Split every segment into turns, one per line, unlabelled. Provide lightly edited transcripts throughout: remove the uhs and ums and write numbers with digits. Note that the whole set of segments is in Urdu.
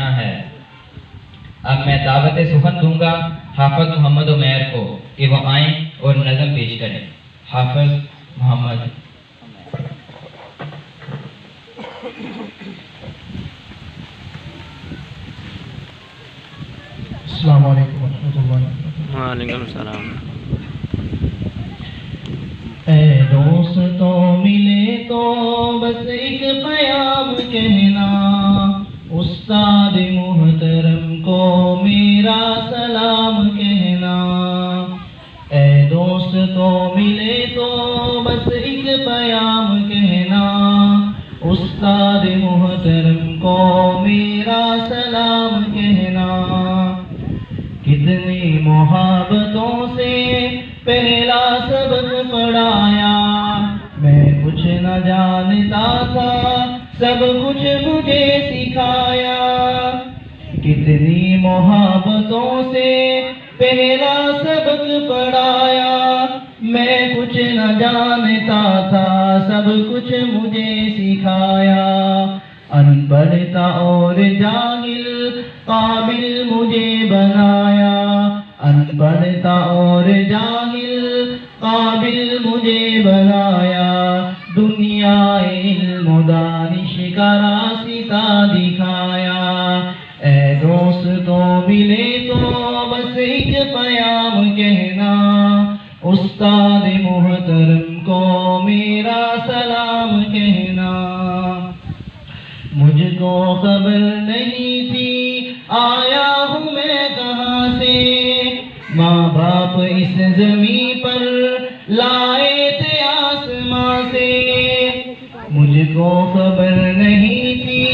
کہنا ہے۔ اب میں دعوت سخن دوں گا حافظ محمد عمیر کو کہ وہ آئیں اور نظم پیش کریں۔ حافظ محمد۔
السلام علیکم ورحمۃ اللہ وبرکاتہ۔
وعلیکم السلام۔
اے دوستوں ملے تو بس ایک پیام کہنا، استاد محترم کو میرا سلام کہنا۔ اے دوستوں ملے تو بس ایک پیام کہنا، استاد محترم کو میرا سلام کہنا۔ کتنی محبتوں سے پہلا سبق پڑھایا، میں کچھ نہ جانتا تھا سب کچھ مجھے سکھایا۔ کتنی محبتوں سے پہلا سبق پڑھایا، میں کچھ نہ جانتا تھا سب کچھ مجھے سکھایا۔ ان پڑھ تھا اور جاہل قابل مجھے بنایا، ان پڑھ تھا اور جاہل قابل مجھے بنایا۔ دنیا علم و دانش کا راستہ دکھایا۔ اے دوستوں ملے تو بس ایک پیام کہنا، استاد محترم کو میرا سلام کہنا۔ مجھ کو خبر نہیں تھی آیا ہوں میں کہاں سے، ماں باپ اس زمین پر لائے تھے آسمان سے۔ مجھ کو خبر نہیں تھی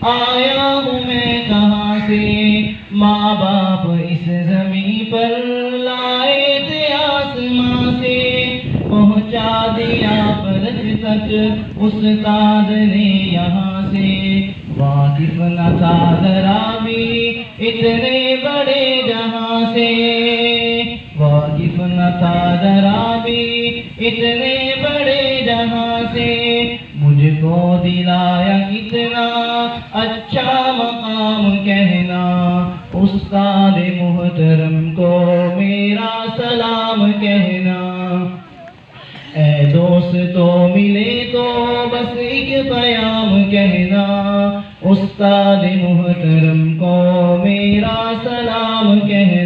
آیا ہوں میں کہاں سے، ماں باپ اس زمین پر لائے تھے آسمان سے۔ پہنچا دیا فلک تک استاد نے یہاں سے، واقف نہ تھا ذرا بھی اتنے بڑے جہاں سے، واقف نہ تھا ذرا بھی اتنے بڑے جہاں سے۔ مجھ کو دلایا کتنا اچھا مقام کہنا، استاد محترم کو میرا سلام کہنا۔ اے دوستوں ملے تو بس ایک پیام کہنا، استاد محترم کو میرا سلام کہنا۔